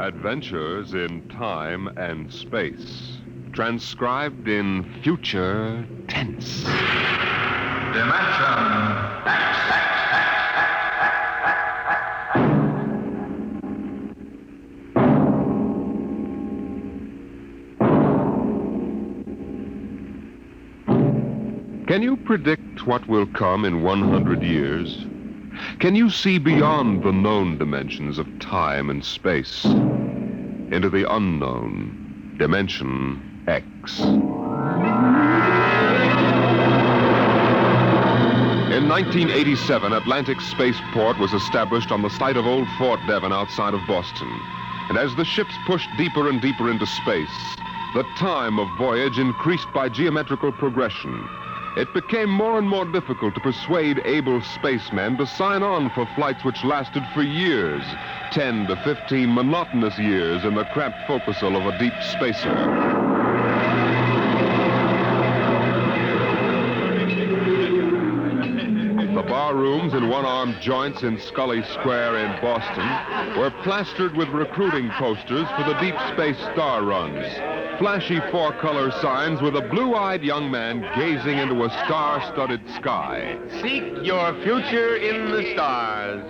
Adventures in Time and Space. Transcribed in future tense. Dimension X. Can you predict what will come in 100 years? Can you see beyond the known dimensions of time and space into the unknown, Dimension X? In 1987, Atlantic Spaceport was established on the site of old Fort Devon outside of Boston. And as the ships pushed deeper and deeper into space, the time of voyage increased by geometrical progression. It became more and more difficult to persuade able spacemen to sign on for flights which lasted for years, 10 to 15 monotonous years in the cramped forecastle of a deep spacer. The bar rooms and one-armed joints in Scully Square in Boston were plastered with recruiting posters for the deep space star runs. Flashy four-color signs with a blue-eyed young man gazing into a star-studded sky. Seek your future in the stars.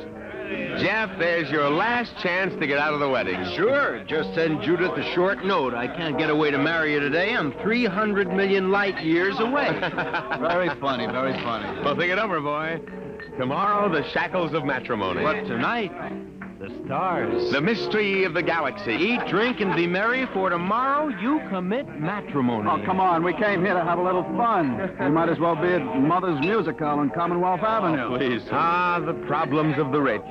Jeff, there's your last chance to get out of the wedding. Sure. Just send Judith a short note. I can't get away to marry you today. I'm 300 million light years away. Very funny, very funny. Well, think it over, boy. Tomorrow, the shackles of matrimony. But tonight, the stars. The mystery of the galaxy. Eat, drink, and be merry, for tomorrow you commit matrimony. Oh, come on. We came here to have a little fun. We might as well be at Mother's Music Hall on Commonwealth Avenue. Please. Ah, the problems of the rich.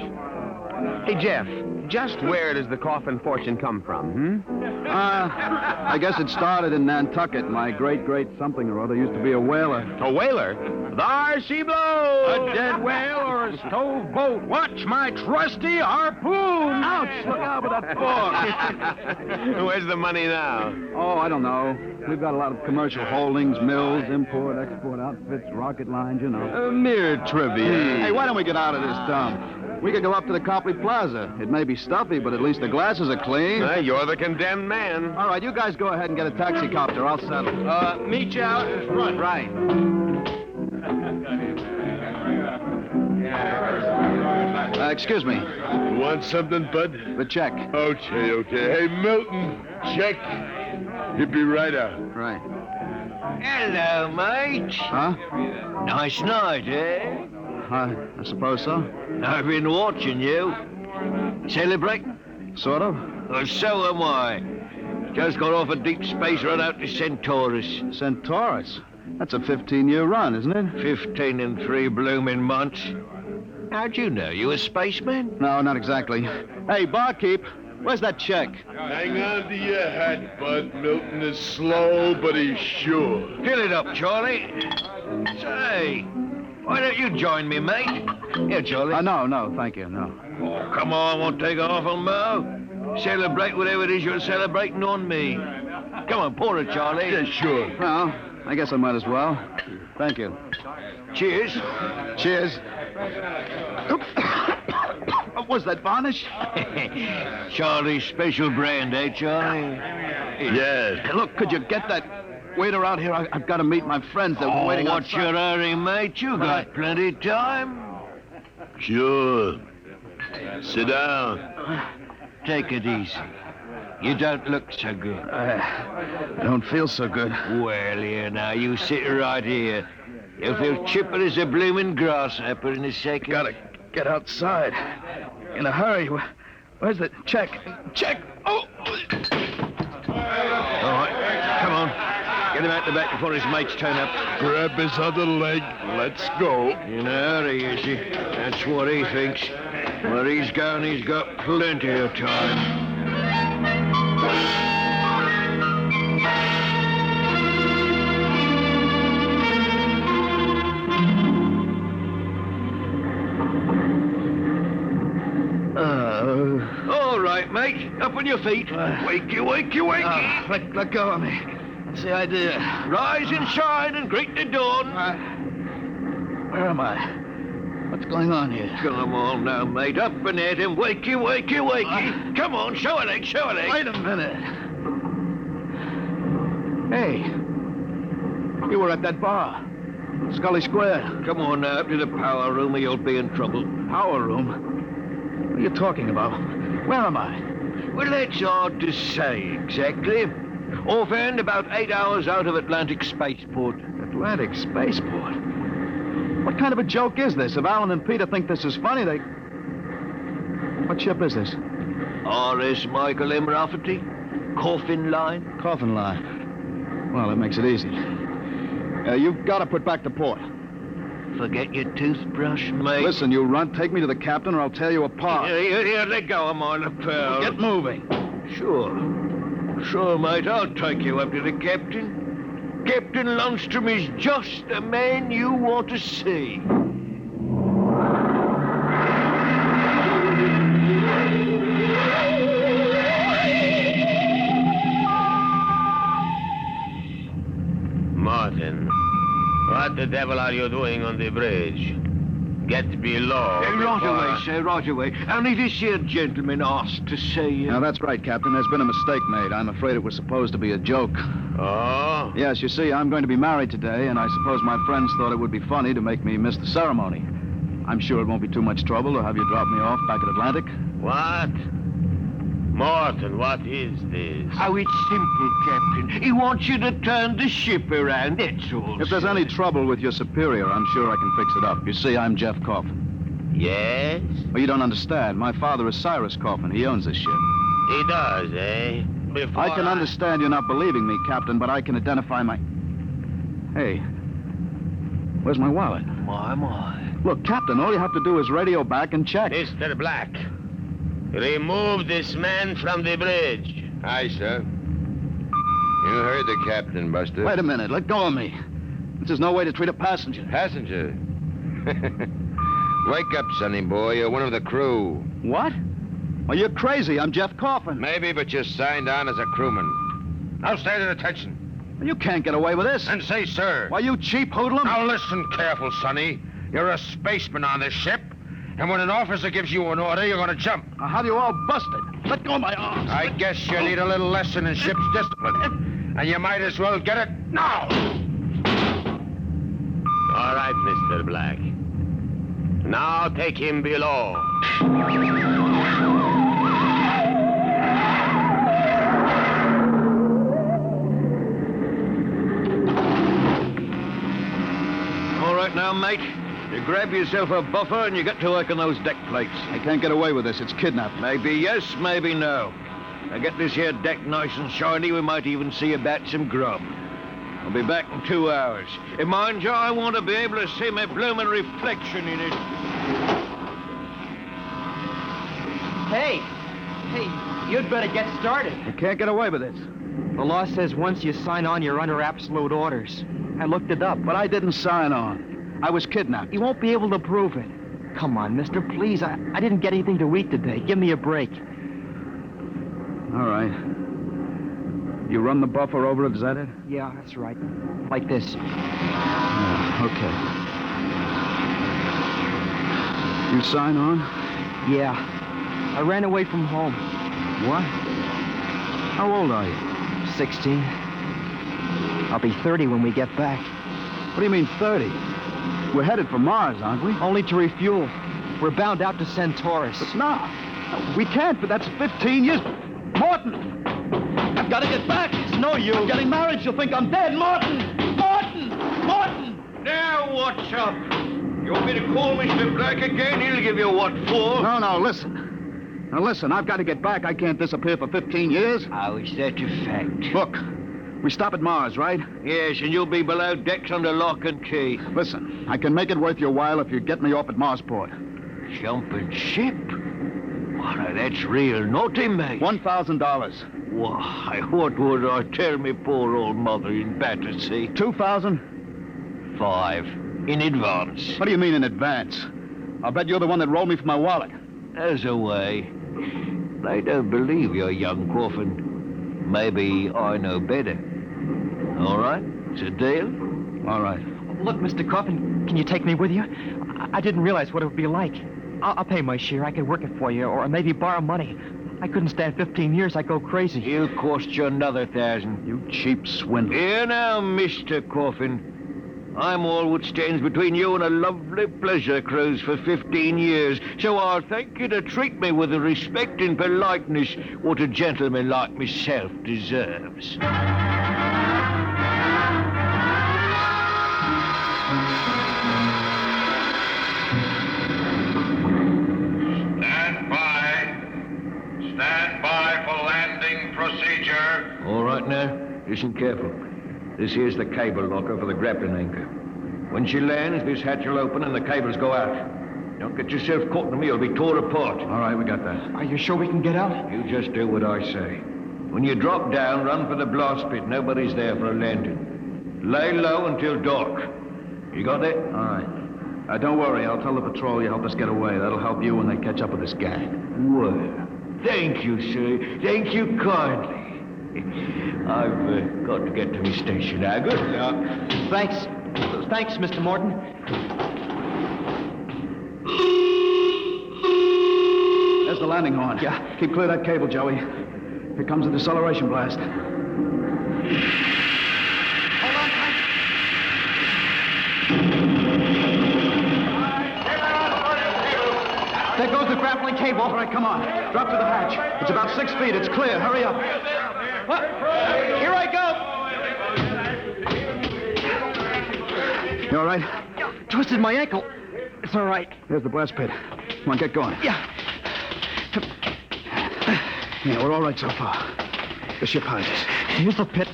Hey, Jeff, just where does the coffin fortune come from, I guess it started in Nantucket. My great something or other used to be a whaler. A whaler? There she blows! A dead whale or a stove boat. Watch my trusty harpoon. Ouch! Look out with that fork. Where's the money now? Oh, I don't know. We've got a lot of commercial holdings, mills, import, export outfits, rocket lines, you know. Mere trivia. Hey, why don't we get out of this dump? We could go up to the Copley Plaza. It may be stuffy, but at least the glasses are clean. You're the condemned man. All right, you guys go ahead and get a taxi copter. I'll settle. Meet you out in front. Right. Excuse me. You want something, Bud? The check. Okay. Hey, Milton, check. He'll be right out. Right. Hello, mate. Huh? Nice night, eh? I suppose so. I've been watching you. Celebrate? Sort of. Well, so am I. Just got off a deep space run out to Centaurus. Centaurus? That's a 15-year run, isn't it? 15 and 3 blooming months. How'd you know? You a spaceman? No, not exactly. Hey, barkeep, where's that check? Hang on to your hat, Bud. Milton is slow, but he's sure. Fill it up, Charlie. Say, why don't you join me, mate? Here, Charlie. No, thank you, no. Oh, come on, won't take off on Mo. Celebrate whatever it is you're celebrating on me. Come on, pour it, Charlie. Yeah, sure. Well, I guess I might as well. Thank you. Cheers. Cheers. Was that varnish? Charlie's special brand, eh, Charlie? Yes. Hey, look, could you get that waiter out here? I've got to meet my friends. They're waiting what's outside. your hurry, mate? You got plenty of time. Sure. Sit down. Take it easy. You don't look so good. I don't feel so good. Well, here now, you sit right here. You'll feel chipper as a blooming grasshopper in a second. Gotta get outside. In a hurry. Where's the check? Check! Oh! All right, come on. Get him out the back before his mates turn up. Grab his other leg. Let's go. In a hurry, is he? That's what he thinks. Where he's going, he's got plenty of time. All right, mate. Up on your feet. Wakey. Let go of me. That's the idea. Rise and shine and greet the dawn. Where am I? What's going on here? Come on now, mate. Up and at him. Wakey, wakey, wakey. Come on, show a leg, show a leg. Wait a minute. Hey, you were at that bar. Scully Square. Come on now, up to the power room or you'll be in trouble. Power room? What are you talking about? Where am I? Well, that's hard to say exactly. Offhand, about 8 hours out of Atlantic Spaceport. Atlantic Spaceport? What kind of a joke is this? If Alan and Peter think this is funny, they... What ship is this? R.S. Michael M. Rafferty. Coffin line. Coffin line. Well, that makes it easy. You've got to put back to port. Forget your toothbrush, mate. Listen, you runt, take me to the captain or I'll tear you apart. Here, let go of my lapel. Get moving. Sure, mate. I'll take you up to the captain. Captain Lundstrom is just the man you want to see. Martin, what the devil are you doing on the bridge? Get below. Right away, sir, right away. Only this here gentleman asked to see you. Now, that's right, Captain. There's been a mistake made. I'm afraid it was supposed to be a joke. Oh? Yes, you see, I'm going to be married today, and I suppose my friends thought it would be funny to make me miss the ceremony. I'm sure it won't be too much trouble to have you drop me off back at Atlantic. What? Martin, what is this? Oh, it's simple, Captain. He wants you to turn the ship around, that's all. If there's sir. any trouble with your superior, I'm sure I can fix it up. You see, I'm Jeff Coffin. Yes? Well, you don't understand. My father is Cyrus Coffin. He owns this ship. He does, eh? Before I can understand you're not believing me, Captain, but I can identify my... Hey, where's my wallet? My. Look, Captain, all you have to do is radio back and check. Mr. Black, remove this man from the bridge. Aye, sir. You heard the captain, Buster. Wait a minute. Let go of me. This is no way to treat a passenger. Passenger. Wake up, sonny boy. You're one of the crew. What? Well, you're crazy. I'm Jeff Coffin. Maybe, but you signed on as a crewman. Now stand at attention. You can't get away with this. And say, sir. Why, you cheap hoodlum. Now listen careful, sonny. You're a spaceman on this ship, and when an officer gives you an order, you're gonna jump. I'll have you all busted. Let go of my arms. I guess you need a little lesson in ship's discipline. And you might as well get it now. All right, Mr. Black. Now take him below. All right now, mate. You grab yourself a buffer and you get to work on those deck plates. I can't get away with this. It's kidnapping. Maybe yes, maybe no. Now get this here deck nice and shiny. We might even see about some grub. I'll be back in 2 hours. And mind you, I want to be able to see my blooming reflection in it. Hey, you'd better get started. You can't get away with this. The law says once you sign on, you're under absolute orders. I looked it up. But I didn't sign on. I was kidnapped. You won't be able to prove it. Come on, mister, please. I didn't get anything to eat today. Give me a break. All right. You run the buffer over it, is that it? Yeah, that's right. Like this. Yeah, okay. You sign on? Yeah. I ran away from home. What? How old are you? 16. I'll be 30 when we get back. What do you mean, 30? We're headed for Mars, aren't we? Only to refuel. We're bound out to Centaurus. But no, we can't, but that's 15 years... Morton! I've got to get back! It's no use. I'm getting married, she'll think I'm dead. Morton! Morton! Morton! Now what's up? You want me to call Mr. Black again? He'll give you what for. No, listen. Now, listen, I've got to get back. I can't disappear for 15 years. How is that a fact? Look, we stop at Mars, right? Yes, and you'll be below decks under lock and key. Listen, I can make it worth your while if you get me off at Marsport. Jumping ship? Why, that's real naughty, mate. $1,000. Why, what would I tell me poor old mother in Battersea? $2,000? 5. In advance. What do you mean in advance? I'll bet you're the one that rolled me for my wallet. As a way. They don't believe you're young Coffin. Maybe I know better. All right? It's a deal? All right. Look, Mr. Coffin, can you take me with you? I didn't realize what it would be like. I'll pay my share. I could work it for you, or maybe borrow money. I couldn't stand 15 years. I'd go crazy. He'll cost you another 1,000. You cheap swindler. Here now, Mr. Coffin. I'm all what stands between you and a lovely pleasure cruise for 15 years, so I'll thank you to treat me with the respect and politeness what a gentleman like myself deserves. Stand by for landing procedure. All right now, listen careful. This here's the cable locker for the grappling anchor. When she lands, this hatch will open and the cables go out. Don't get yourself caught in the middle. You'll be tore apart. All right, we got that. Are you sure we can get out? You just do what I say. When you drop down, run for the blast pit. Nobody's there for a landing. Lay low until dark. You got that? All right. Don't worry. I'll tell the patrol you helped us get away. That'll help you when they catch up with this gang. Well, thank you, sir. Thank you kindly. I've got to get to my station now. Good luck. Thanks. Thanks, Mr. Morton. There's the landing horn. Yeah. Keep clear of that cable, Joey. Here comes the deceleration blast. Hold on, Frank. There goes the grappling cable. All right, come on. Drop to the hatch. It's about 6 feet. It's clear. Hurry up. What? Here I go. You all right? Twisted my ankle. It's all right. There's the blast pit. Come on, get going. Yeah. Yeah, we're all right so far. The ship hides us. Here's the pit.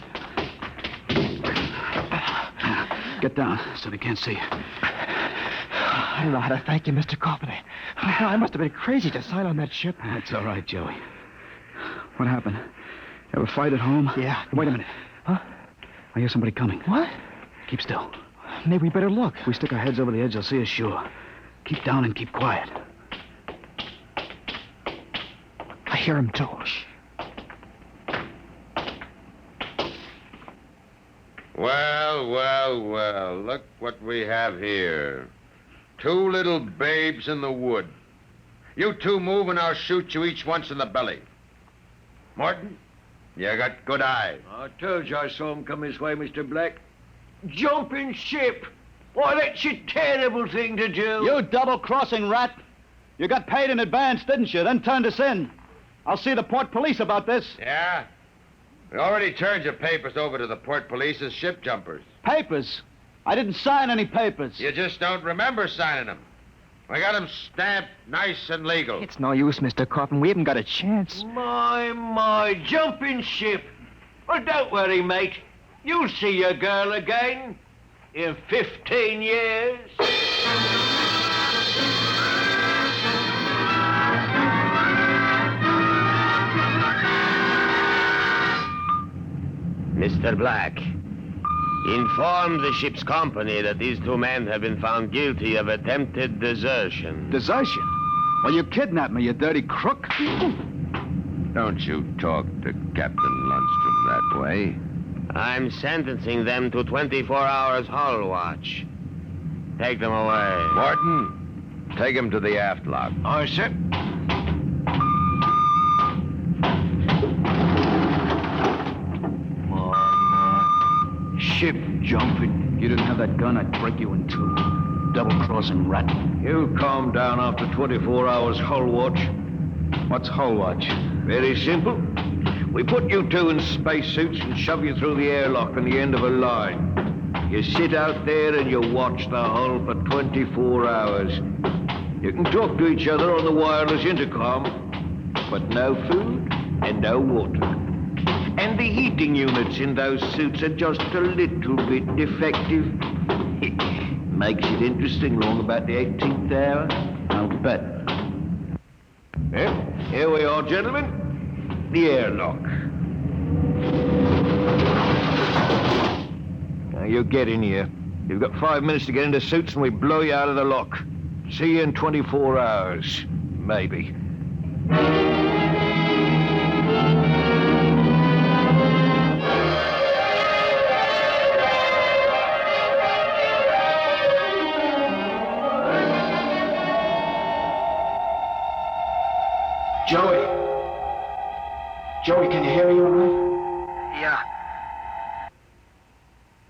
Get down so they can't see you. I don't know how to thank you, Mr. Coffin. I must have been crazy to sign on that ship. That's all right, Joey. What happened? Ever fight at home? Yeah. Wait a minute. Huh? I hear somebody coming. What? Keep still. Maybe we better look. If we stick our heads over the edge, they'll see us sure. Keep down and keep quiet. I hear him, too. Well, look what we have here. 2 little babes in the wood. You two move and I'll shoot you each once in the belly. Morton, you got good eyes. I told you I saw him come this way, Mr. Black. Jumping ship. Why, that's a terrible thing to do. You double-crossing rat. You got paid in advance, didn't you? Then turned us in. I'll see the port police about this. Yeah? We already turned your papers over to the port police as ship jumpers. Papers? I didn't sign any papers. You just don't remember signing them. We got them stamped nice and legal. It's no use, Mr. Coffin. We haven't got a chance. My, jumping ship. Well, don't worry, mate. You'll see your girl again in 15 years. Mr. Black, inform the ship's company that these 2 men have been found guilty of attempted desertion. Desertion? Well, you kidnapped me, you dirty crook. Don't you talk to Captain Lundstrom that way. I'm sentencing them to 24 hours hull watch. Take them away. Morton, take him to the aft lock. Aye, sir. My. Ship jumping. You didn't have that gun, I'd break you in 2. Double-crossing rat. You'll calm down after 24 hours hull watch. What's hull watch? Very simple. We put you 2 in spacesuits and shove you through the airlock on the end of a line. You sit out there and you watch the hull for 24 hours. You can talk to each other on the wireless intercom, but no food and no water. And the heating units in those suits are just a little bit defective. Makes it interesting long about the 18th hour. I'll bet. Well, here we are, gentlemen. The airlock. Now, you get in here. You've got 5 minutes to get into suits and we blow you out of the lock. See you in 24 hours. Maybe. Joey. Joey, can you hear me all right? Yeah.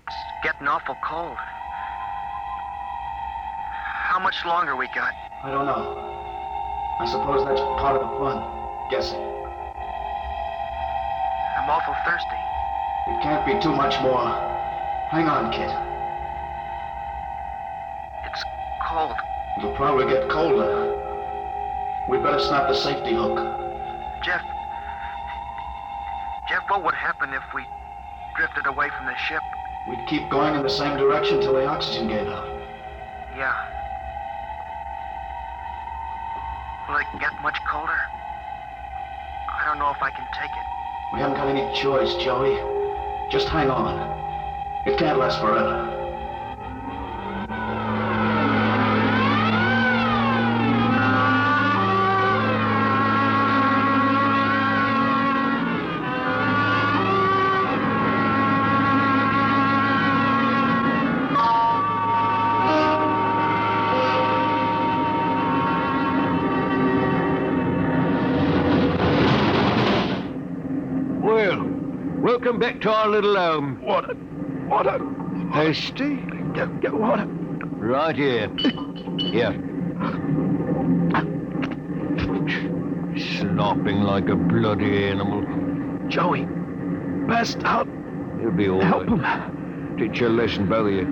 It's getting awful cold. How much longer we got? I don't know. I suppose that's part of the fun. Guessing. I'm awful thirsty. It can't be too much more. Hang on, kid. It's cold. It'll probably get colder. We'd better snap the safety hook. Jeff, what would happen if we drifted away from the ship? We'd keep going in the same direction till the oxygen gave out. Yeah. Will it get much colder? I don't know if I can take it. We haven't got any choice, Joey. Just hang on. It can't last forever. Welcome back to our little home. Water. Thirsty? Get water. Right here. Here. Slopping like a bloody animal. Joey, passed out. You'll be all Help right. him. Teach you a lesson, both of you.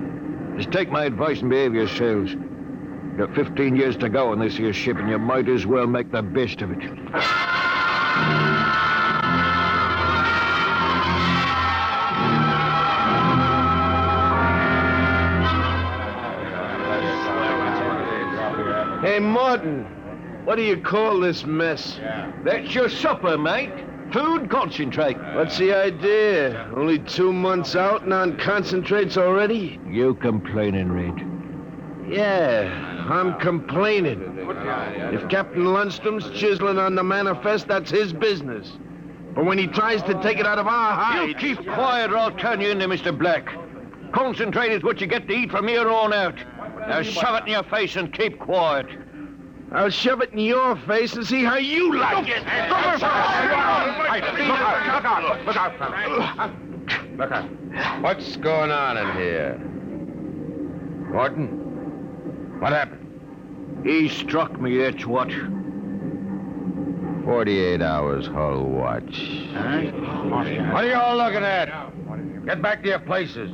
Just take my advice and behave yourselves. You've got 15 years to go on this here ship, and you might as well make the best of it. Hey, Martin, what do you call this mess? That's your supper, mate. Food concentrate. What's the idea? Only 2 months out and on concentrates already? You complaining, Red? Yeah, I'm complaining. If Captain Lundstrom's chiseling on the manifest, that's his business. But when he tries to take it out of our hide... You keep quiet or I'll turn you into Mr. Black. Concentrate is what you get to eat from here on out. Now shove it in your face and keep quiet. I'll shove it in your face and see how you like it. Look out. What's going on in here? Morton? What happened? He struck me, that's what. 48 hours hull watch. What are you all looking at? Get back to your places.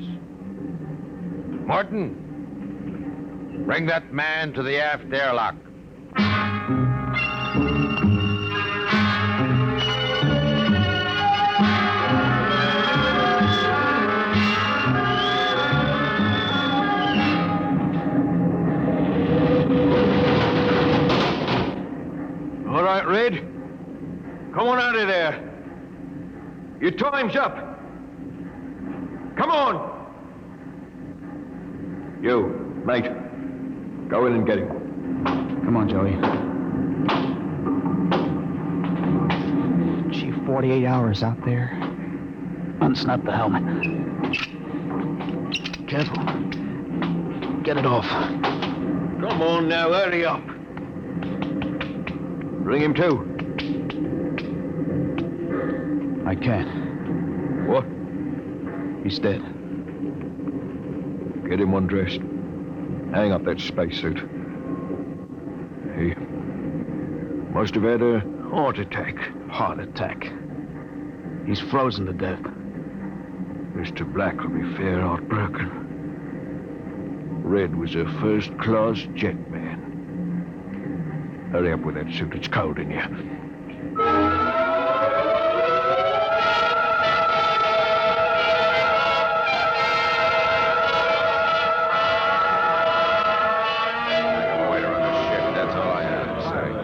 Morton, bring that man to the aft airlock. All right, Red. Come on out of there. Your time's up. Come on. You, mate. Go in and get him. Come on, Joey. Gee, 48 hours out there. Unsnap the helmet. Careful. Get it off. Come on now, hurry up. Bring him to. I can't. What? He's dead. Get him undressed. Hang up that spacesuit. He must have had a heart attack. Heart attack. He's frozen to death. Mr. Black will be fair heartbroken. Red was a first-class jet man. Hurry up with that suit. It's cold in here.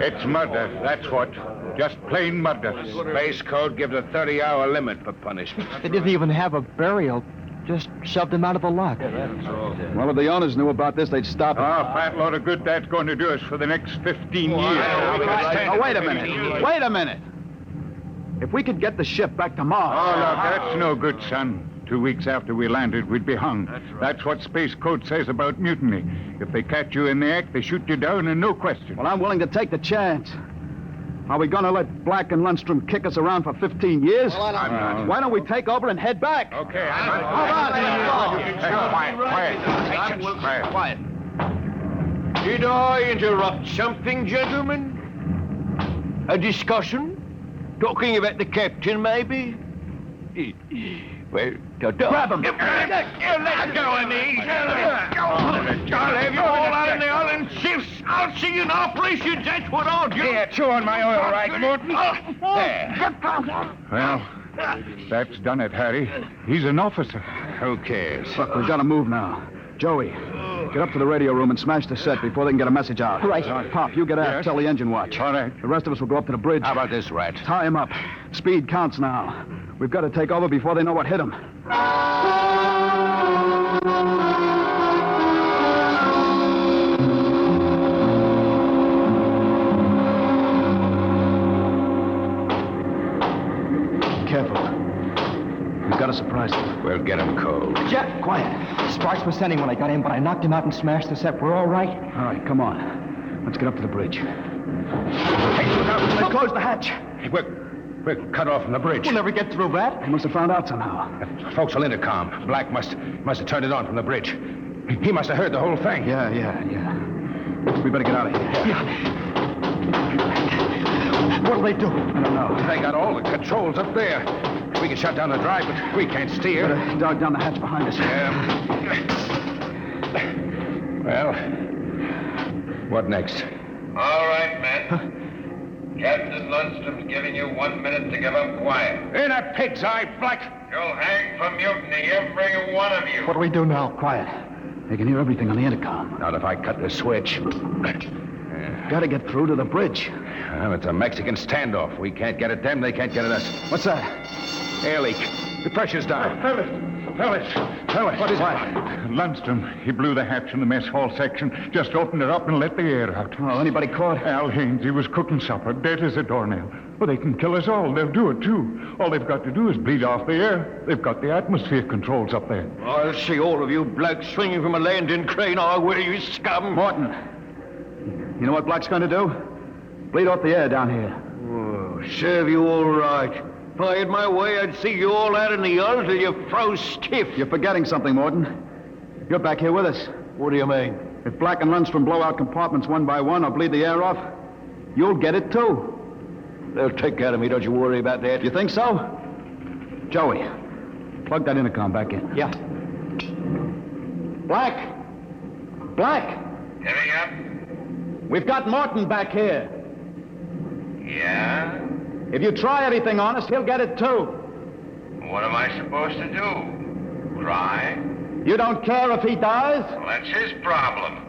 It's murder, that's what. Just plain murder. Space Code gives a 30-hour limit for punishment. They didn't even have a burial. Just shoved him out of the lock. Well, if the owners knew about this, they'd stop it. Oh, fat load of good that's going to do us for the next 15 years. Oh, wait a minute. Wait a minute. If we could get the ship back to Mars... Oh, look, that's no good, son. 2 weeks after we landed, we'd be hung. That's what Space Code says about mutiny. If they catch you in the act, they shoot you down and no question. Well, I'm willing to take the chance. Are we gonna let Black and Lundstrom kick us around for 15 years? I'm not. Why don't we take over and head back? Okay, Quiet. Did I interrupt something, gentlemen? A discussion? Talking about the captain, maybe? Well, grab him. Let go of me. I'll have you all out in the island shifts. I'll see you in operations. That's what I'll do. Yeah, chew on my oil right, Morton. There. Well, that's done it, Harry. He's an officer. Who cares? Look, we've got to move now. Joey, get up to the radio room and smash the set before they can get a message out. Right. Pop, you get out. Yes. Tell the engine watch. All right. The rest of us will go up to the bridge. How about this, Rat? Tie him up. Speed counts now. We've got to take over before they know what hit him. Careful. We've got to surprise them. We'll get him cold. Jeff, quiet. Sparks was sending when I got in, but I knocked him out and smashed the set. We're all right. All right, come on. Let's get up to the bridge. Hey, look out. They closed the hatch. We're cut off from the bridge. We'll never get through that. They must have found out somehow. Forecastle intercom. Black must have turned it on from the bridge. He must have heard the whole thing. Yeah. We better get out of here. Yeah. What'll they do? I don't know. They got all the controls up there. We can shut down the drive, but we can't steer. Better dog down the hatch behind us. Well, what next? All right, men. Captain Lundstrom's giving you 1 minute to give up quiet. In a pig's eye, Black. You'll hang for mutiny, every one of you. What do we do now? Quiet. They can hear everything on the intercom. Not if I cut the switch. Got to get through to the bridge. Well, it's a Mexican standoff. We can't get at them, they can't get at us. What's that? Air leak. The pressure's down. Fellas. What is it? Lundstrom, he blew the hatch in the mess hall section. Just opened it up and let the air out. Oh, anybody caught? Al Haynes, he was cooking supper, dead as a doornail. Well, they can kill us all. They'll do it, too. All they've got to do is bleed off the air. They've got the atmosphere controls up there. I'll see all of you blokes swinging from a landing crane. I will, you scum. Morton, you know what Black's going to do? Bleed off the air down here. Oh, serve you all right. If I had my way, I'd see you all out in the yard till you froze stiff. You're forgetting something, Morton. You're back here with us. What do you mean? If Black and Lundstrom blow out compartments one by one or bleed the air off, you'll get it, too. They'll take care of me, don't you worry about that. You think so? Joey, plug that intercom back in. Yeah. Black! Heading up? We've got Morton back here. Yeah? If you try anything on us, he'll get it, too. What am I supposed to do? Try? You don't care if he dies? Well, that's his problem.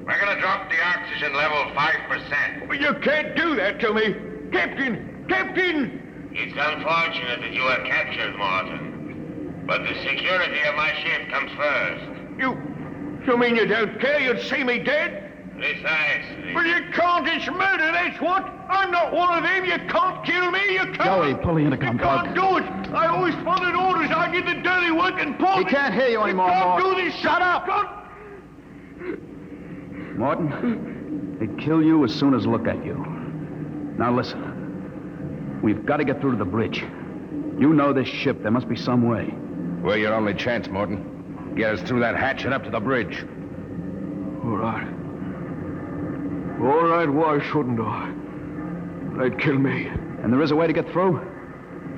We're gonna drop the oxygen level 5%. But you can't do that to me. Captain! It's unfortunate that you were captured, Morton. But the security of my ship comes first. You mean you don't care? You'd see me dead? Precisely. Well, you can't. It's murder, that's what. I'm not one of them. You can't kill me. You can't. Joey, pull the intercom You can't plug. do it. I always followed orders. I did the dirty work and pulled He it. can't hear you anymore, You can't Morton. do this. Shut up. Morton, they'd kill you as soon as look at you. Now listen. We've got to get through to the bridge. You know this ship. There must be some way. We're your only chance, Morton. Get us through that hatch and up to the bridge. All right. All right, why shouldn't I? They'd kill me. And there is a way to get through?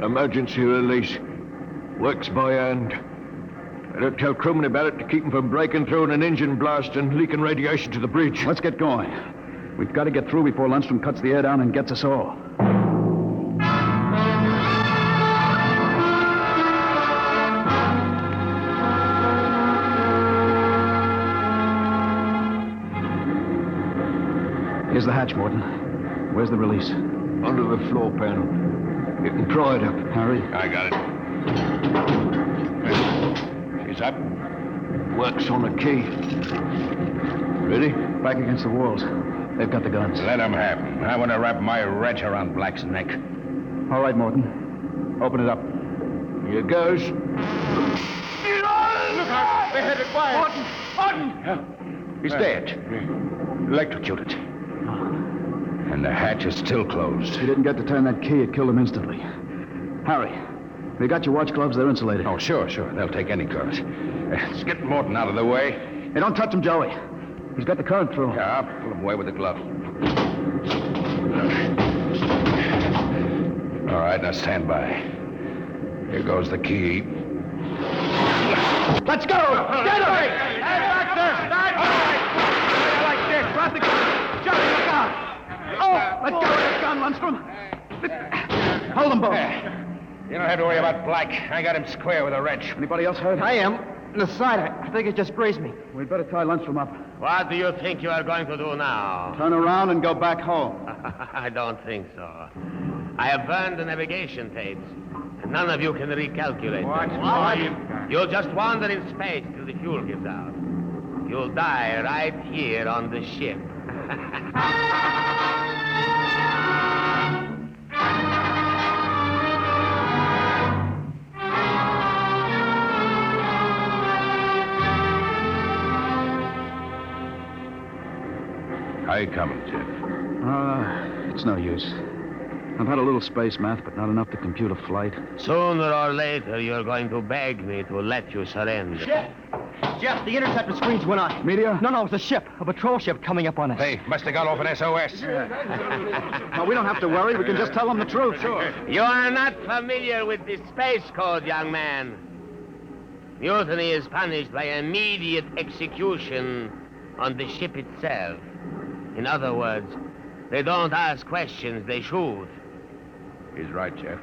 Emergency release. Works by hand. I don't tell crewmen about it to keep them from breaking through in an engine blast and leaking radiation to the bridge. Let's get going. We've got to get through before Lundstrom cuts the air down and gets us all. Here's the hatch, Morton. Where's the release? Under the floor panel. You can pry it up. Harry? I got it. She's up. Works on a key. Ready? Back against the walls. They've got the guns. Let them have them. I want to wrap my wrench around Black's neck. All right, Morton. Open it up. Here goes. Look out! They had it wide. Morton! He's dead. Electrocuted. And the hatch is still closed. If you didn't get to turn that key, it killed him instantly. Harry, we got your watch gloves. They're insulated. Oh, sure. They'll take any current. Let's get Morton out of the way. Hey, don't touch him, Joey. He's got the current through. Yeah, I'll pull him away with the glove. All right, now stand by. Here goes the key. Let's go! Get him! Hey, back there! Like this. Drop the gun. Johnny, look out! Oh, let go of that gun, Lundstrom. Hold them both. You don't have to worry about Black. I got him square with a wrench. Anybody else hurt? I am. In the side, I think it just grazed me. We'd better tie Lundstrom up. What do you think you are going to do now? Turn around and go back home. I don't think so. I have burned the navigation tapes, and none of you can recalculate. What? You'll just wander in space till the fuel gives out. You'll die right here on the ship. How you coming, Jeff? It's no use. I've had a little space math, but not enough to compute a flight. Sooner or later, you're going to beg me to let you surrender. Jeff, the interceptor screens went on. Meteor? No, it's a ship. A patrol ship coming up on us. Hey, must have got off an SOS. No, we don't have to worry. We can just tell them the truth. Sure. You are not familiar with the space code, young man. Mutiny is punished by immediate execution on the ship itself. In other words, they don't ask questions, they shoot. He's right, Jeff.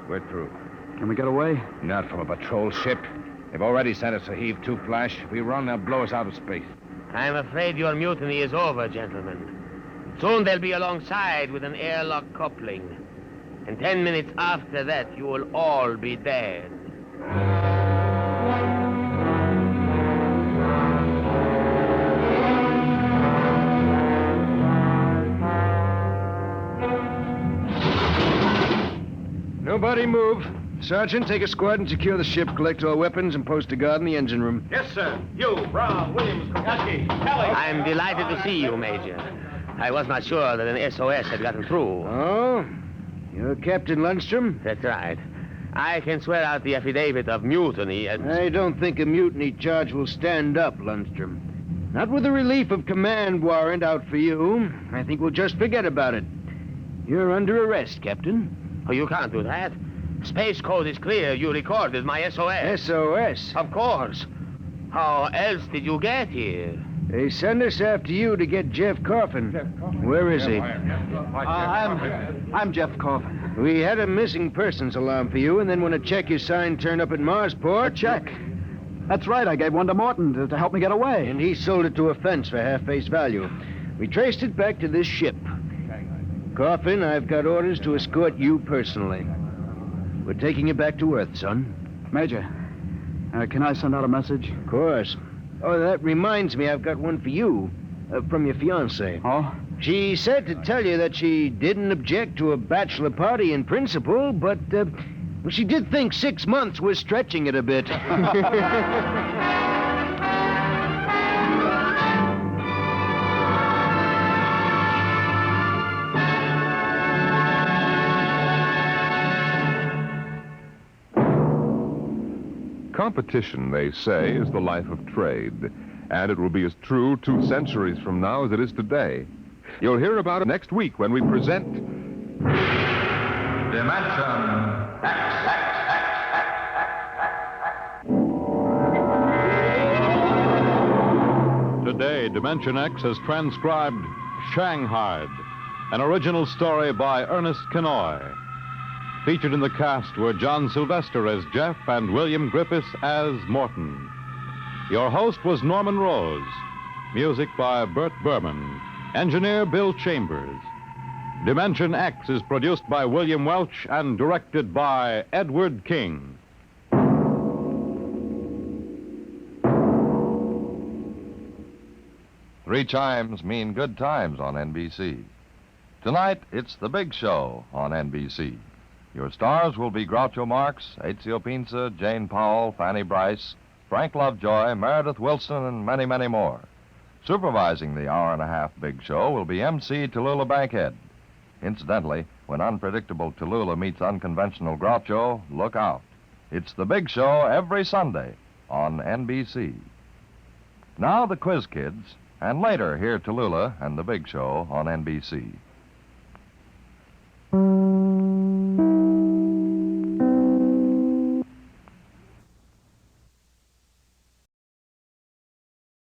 We're through. Can we get away? Not from a patrol ship. They've already sent us a heave-2 flash. If we run, they'll blow us out of space. I'm afraid your mutiny is over, gentlemen. Soon they'll be alongside with an airlock coupling. And 10 minutes after that, you will all be dead. Nobody move. Sergeant, take a squad and secure the ship, collect all weapons, and post a guard in the engine room. Yes, sir. You, Brown, Williams, Kokoski, Kelly. I'm delighted to see you, Major. I was not sure that an SOS had gotten through. Oh? You're Captain Lundstrom? That's right. I can swear out the affidavit of mutiny and... I don't think a mutiny charge will stand up, Lundstrom. Not with a relief of command warrant out for you. I think we'll just forget about it. You're under arrest, Captain. Oh, you can't do that. Space code is clear. You recorded my SOS. SOS? Of course. How else did you get here? They sent us after you to get Jeff Coffin. Where is he? I'm Jeff Coffin. We had a missing persons alarm for you, and then when a check you signed turned up at Marsport... A check? That's right. I gave one to Morton to help me get away. And he sold it to a fence for half face value. We traced it back to this ship. Coffin, I've got orders to escort you personally. We're taking you back to Earth, son. Major, can I send out a message? Of course. Oh, that reminds me, I've got one for you. From your fiancée. Oh? She said to tell you that she didn't object to a bachelor party in principle, but, well, she did think 6 months was stretching it a bit. Competition, they say, is the life of trade, and it will be as true 2 centuries from now as it is today. You'll hear about it next week when we present... Dimension X. Today, Dimension X has transcribed Shanghied, an original story by Ernest Kenoy. Featured in the cast were John Sylvester as Jeff and William Griffiths as Morton. Your host was Norman Rose. Music by Bert Berman. Engineer Bill Chambers. Dimension X is produced by William Welch and directed by Edward King. Three chimes mean good times on NBC. Tonight, it's The Big Show on NBC. Your stars will be Groucho Marx, Ezio Pinza, Jane Powell, Fanny Bryce, Frank Lovejoy, Meredith Wilson, and many, many more. Supervising the hour-and-a-half Big Show will be MC Tallulah Bankhead. Incidentally, when unpredictable Tallulah meets unconventional Groucho, look out. It's the Big Show every Sunday on NBC. Now the Quiz Kids, and later hear Tallulah and the Big Show on NBC.